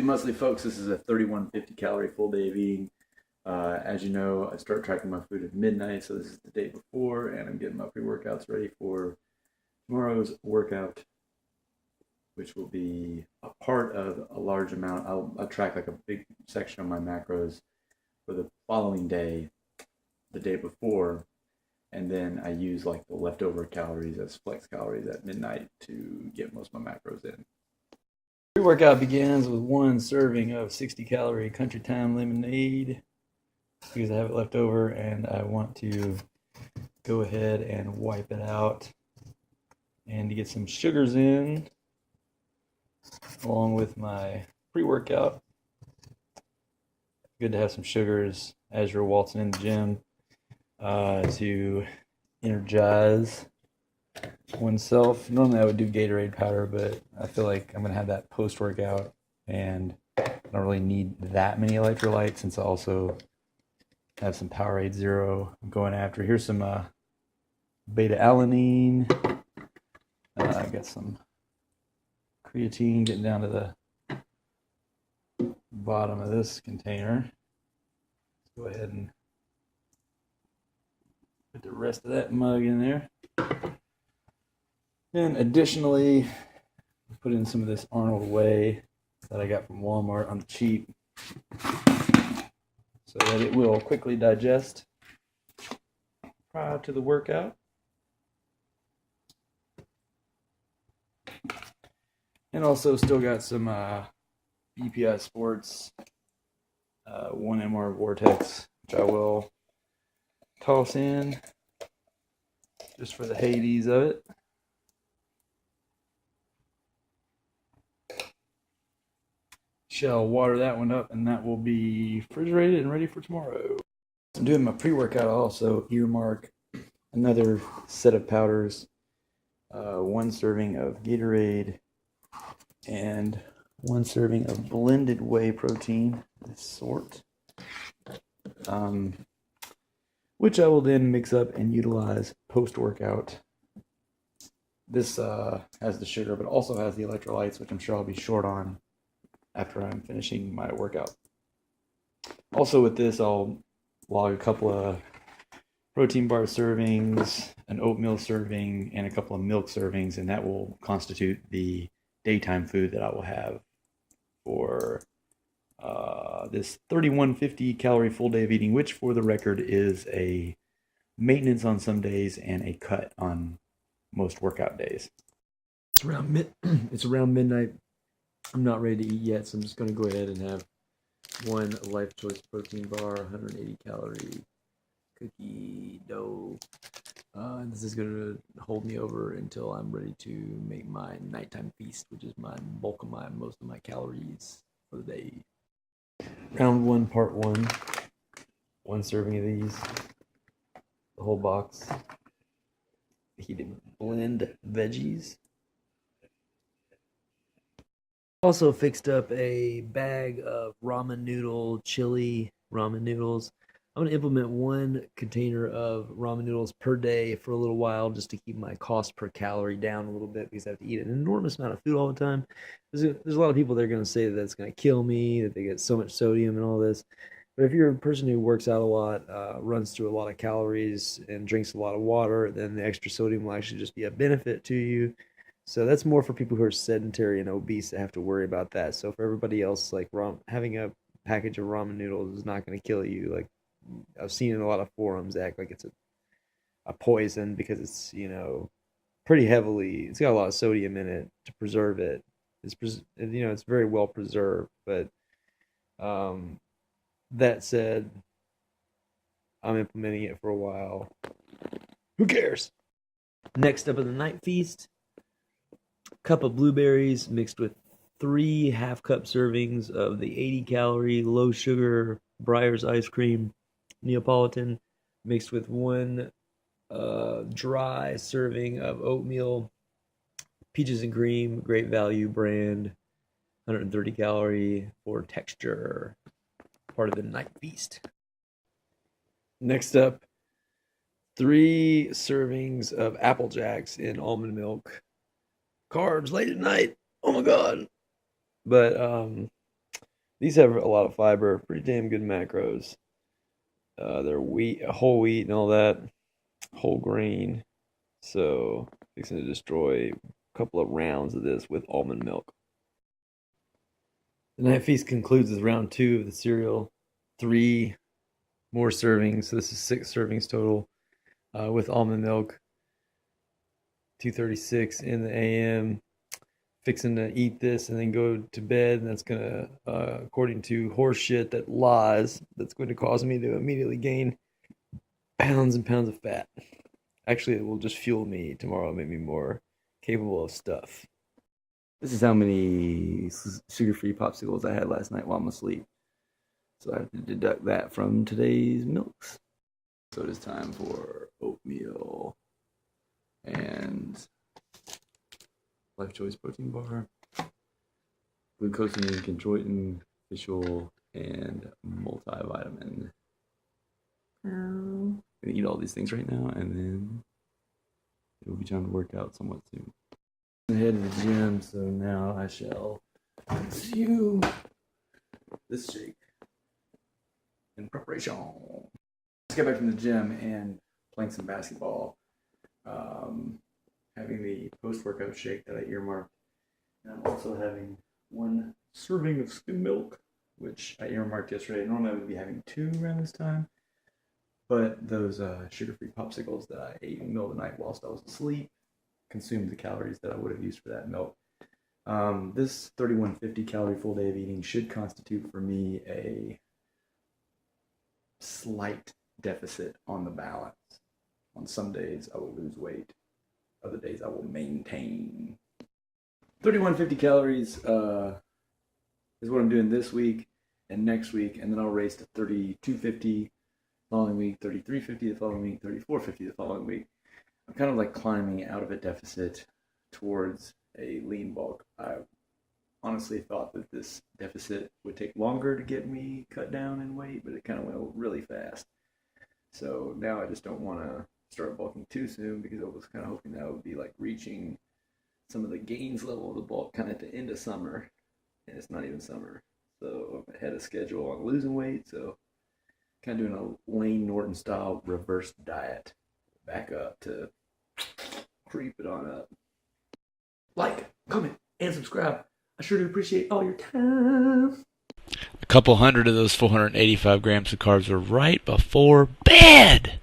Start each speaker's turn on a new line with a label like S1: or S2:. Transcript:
S1: Mostly, folks, this is a 3150 calorie full day of eating. As you know, I start tracking my food at midnight, so this is the day before, and I'm getting my pre-workouts ready for tomorrow's workout, which will be a part of a large amount. I'll track like a big section of my macros for the following day, the day before, and then I use like the leftover calories as flex calories at midnight to get most of my macros in. Pre-workout begins with one serving of 60-calorie Country Time lemonade because I have it left over and I want to go ahead and wipe it out and to get some sugars in along with my pre-workout. Good to have some sugars as you're waltzing in the gym to energize oneself. Normally I would do Gatorade powder, but I feel like I'm going to have that post-workout and I don't really need that many electrolytes since I also have some Powerade Zero I'm going after. Here's some beta-alanine. I got some creatine getting down to the bottom of this container. Let's go ahead and put the rest of that mug in there. And additionally, put in some of this Arnold Whey that I got from Walmart on the cheap so that it will quickly digest prior to the workout. And also still got some BPI Sports 1MR Vortex, which I will toss in just for the Hades of it. Shall water that one up, and that will be refrigerated and ready for tomorrow. I'm doing my pre-workout. I'll also earmark another set of powders, one serving of Gatorade, and one serving of blended whey protein, this sort, which I will then mix up and utilize post-workout. This has the sugar, but also has the electrolytes, which I'm sure I'll be short on after I'm finishing my workout. Also with this, I'll log a couple of protein bar servings, an oatmeal serving, and a couple of milk servings, and that will constitute the daytime food that I will have for this 3150 calorie full day of eating, which for the record is a maintenance on some days and a cut on most workout days. It's around midnight. I'm not ready to eat yet, so I'm just going to go ahead and have one Life Choice protein bar, 180 calorie cookie dough. This is going to hold me over until I'm ready to make my nighttime feast, which is my bulk of most of my calories for the day. Round one, part one. One serving of these. The whole box. Heated blend veggies. Also fixed up a bag of ramen noodle, chili ramen noodles. I'm going to implement one container of ramen noodles per day for a little while just to keep my cost per calorie down a little bit because I have to eat an enormous amount of food all the time. There's a lot of people that are going to say that it's going to kill me, that they get so much sodium and all this. But if you're a person who works out a lot, runs through a lot of calories, and drinks a lot of water, then the extra sodium will actually just be a benefit to you. So that's more for people who are sedentary and obese that have to worry about that. So for everybody else, like having a package of ramen noodles is not going to kill you. Like I've seen in a lot of forums act like it's a poison because it's, pretty heavily, it's got a lot of sodium in it to preserve it. It's very well preserved. But that said, I'm implementing it for a while. Who cares? Next up in the night feast, cup of blueberries mixed with 3 half-cup servings of the 80-calorie low-sugar Breyers ice cream Neapolitan, mixed with 1 dry serving of oatmeal, peaches and cream, Great Value brand, 130 calorie for texture, part of the night feast. Next up, 3 servings of Apple Jacks in almond milk. Carbs late at night. Oh my god. But
S2: These have a lot of fiber, pretty damn good macros. They're whole wheat and all that, whole grain. So, fixing to destroy a couple of rounds of this with almond milk. The night feast concludes with round 2 of the cereal. 3 more servings. So this is 6 servings total with almond milk. 2:36 in the a.m. Fixing to eat this and then go to bed, and that's gonna, according to horse shit that lies, that's going to cause me to immediately gain pounds and pounds of fat. Actually, it will just fuel me tomorrow, make me more capable of stuff. This is how many sugar-free popsicles I had last night while I'm asleep. So I have to deduct that from today's milks. So it is time for oatmeal and Life Choice protein bar, glucosamine, chondroitin, fish oil, and multivitamin. I'm gonna eat all these things right now, and then it will be time to work out somewhat soon. I'm head to the gym, so now I shall consume this shake in preparation. Let's get back from the gym and playing some basketball. Having the post-workout shake that I earmarked. And I'm also having 1 serving of skim milk, which I earmarked yesterday. Normally I would be having 2 around this time, but those sugar-free popsicles that I ate in the middle of the night whilst I was asleep consumed the calories that I would have used for that milk. This 3150 calorie full day of eating should constitute for me a slight deficit on the balance. On some days I will lose weight. Other days I will maintain. 3150 calories is what I'm doing this week and next week, and then I'll race to 3250 the following week, 3350 the following week, 3450 the following week. I'm kind of like climbing out of a deficit towards a lean bulk. I honestly thought that this deficit would take longer to get me cut down in weight, but it kind of went really fast. So now I just don't want to start bulking too soon, because I was kind of hoping that I would be like reaching some of the gains level of the bulk kind of at the end of summer, and it's not even summer. So I'm ahead of schedule on losing weight, so kind of doing a Lane Norton style reverse diet back up to creep it on up. Like, comment, and subscribe. I sure do appreciate all your time.
S3: A couple hundred of those 485 grams of carbs were right before bed.